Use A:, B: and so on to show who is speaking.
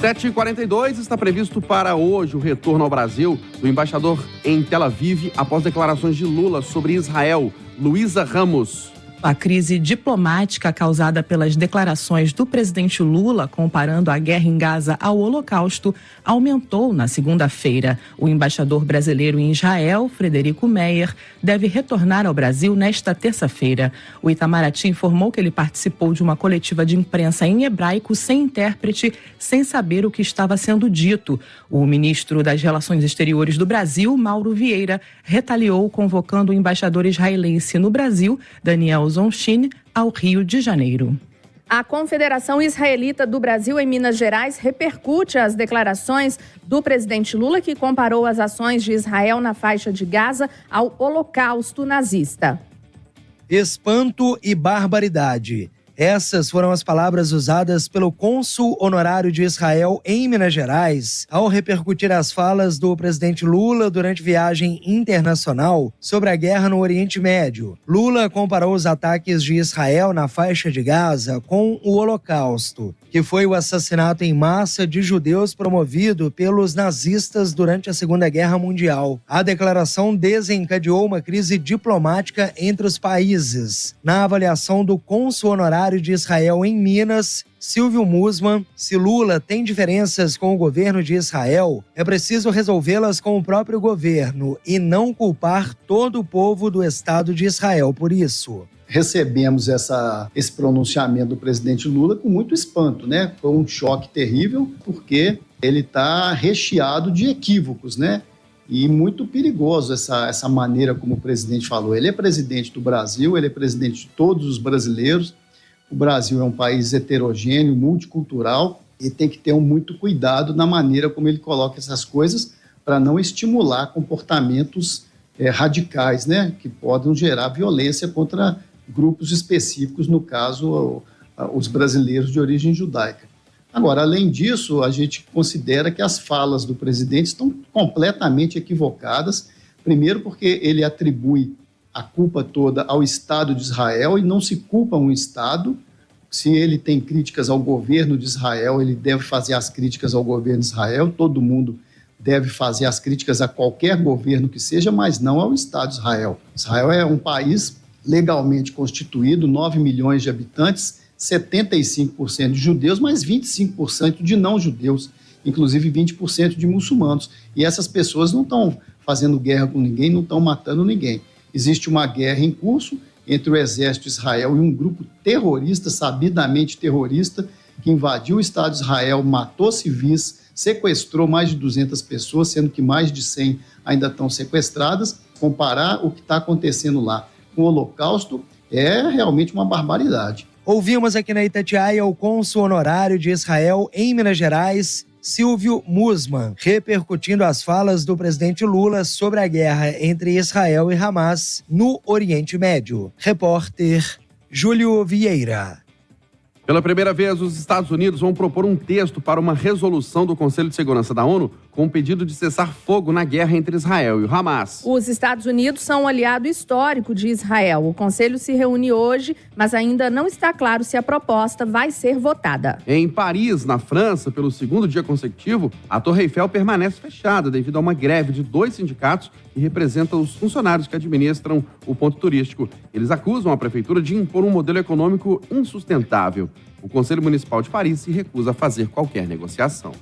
A: 7h42, está previsto para hoje o retorno ao Brasil do embaixador em Tel Aviv após declarações de Lula sobre Israel, Luísa Ramos.
B: A crise diplomática causada pelas declarações do presidente Lula comparando a guerra em Gaza ao Holocausto aumentou na segunda-feira. O embaixador brasileiro em Israel, Frederico Meyer, deve retornar ao Brasil nesta terça-feira. O Itamaraty informou que ele participou de uma coletiva de imprensa em hebraico sem intérprete, sem saber o que estava sendo dito. O ministro das Relações Exteriores do Brasil, Mauro Vieira, retaliou convocando o embaixador israelense no Brasil, Daniel Zonshine, ao Rio de Janeiro.
C: A Confederação Israelita do Brasil em Minas Gerais repercute as declarações do presidente Lula, que comparou as ações de Israel na faixa de Gaza ao Holocausto nazista.
D: Espanto e barbaridade. Essas foram as palavras usadas pelo cônsul honorário de Israel em Minas Gerais ao repercutir as falas do presidente Lula durante viagem internacional sobre a guerra no Oriente Médio. Lula comparou os ataques de Israel na faixa de Gaza com o Holocausto, que foi o assassinato em massa de judeus promovido pelos nazistas durante a Segunda Guerra Mundial. A declaração desencadeou uma crise diplomática entre os países. Na avaliação do cônsul honorário de Israel em Minas, Silvio Musman, se Lula tem diferenças com o governo de Israel, é preciso resolvê-las com o próprio governo e não culpar todo o povo do Estado de Israel por isso.
E: Recebemos esse pronunciamento do presidente Lula com muito espanto, né? Foi um choque terrível, porque ele está recheado de equívocos, né? E muito perigoso essa maneira como o presidente falou. Ele é presidente do Brasil, ele é presidente de todos os brasileiros. O Brasil é um país heterogêneo, multicultural, e tem que ter muito cuidado na maneira como ele coloca essas coisas para não estimular comportamentos radicais, né? Que podem gerar violência contra grupos específicos, no caso, os brasileiros de origem judaica. Agora, além disso, a gente considera que as falas do presidente estão completamente equivocadas, primeiro porque ele atribui a culpa toda ao Estado de Israel e não se culpa um Estado. Se ele tem críticas ao governo de Israel, ele deve fazer as críticas ao governo de Israel, todo mundo deve fazer as críticas a qualquer governo que seja, mas não ao Estado de Israel. Israel é um país legalmente constituído, 9 milhões de habitantes, 75% de judeus, mas 25% de não-judeus, inclusive 20% de muçulmanos. E essas pessoas não estão fazendo guerra com ninguém, não estão matando ninguém. Existe uma guerra em curso entre o exército de Israel e um grupo terrorista, sabidamente terrorista, que invadiu o Estado de Israel, matou civis, sequestrou mais de 200 pessoas, sendo que mais de 100 ainda estão sequestradas. Comparar o que está acontecendo lá com o Holocausto é realmente uma barbaridade.
D: Ouvimos aqui na Itatiaia o cônsul honorário de Israel em Minas Gerais, Silvio Musman, repercutindo as falas do presidente Lula sobre a guerra entre Israel e Hamas no Oriente Médio. Repórter Júlio Vieira.
A: Pela primeira vez, os Estados Unidos vão propor um texto para uma resolução do Conselho de Segurança da ONU com o pedido de cessar fogo na guerra entre Israel e o Hamas.
C: Os Estados Unidos são um aliado histórico de Israel. O Conselho se reúne hoje, mas ainda não está claro se a proposta vai ser votada.
A: Em Paris, na França, pelo segundo dia consecutivo, a Torre Eiffel permanece fechada devido a uma greve de 2 sindicatos que representam os funcionários que administram o ponto turístico. Eles acusam a prefeitura de impor um modelo econômico insustentável. O Conselho Municipal de Paris se recusa a fazer qualquer negociação.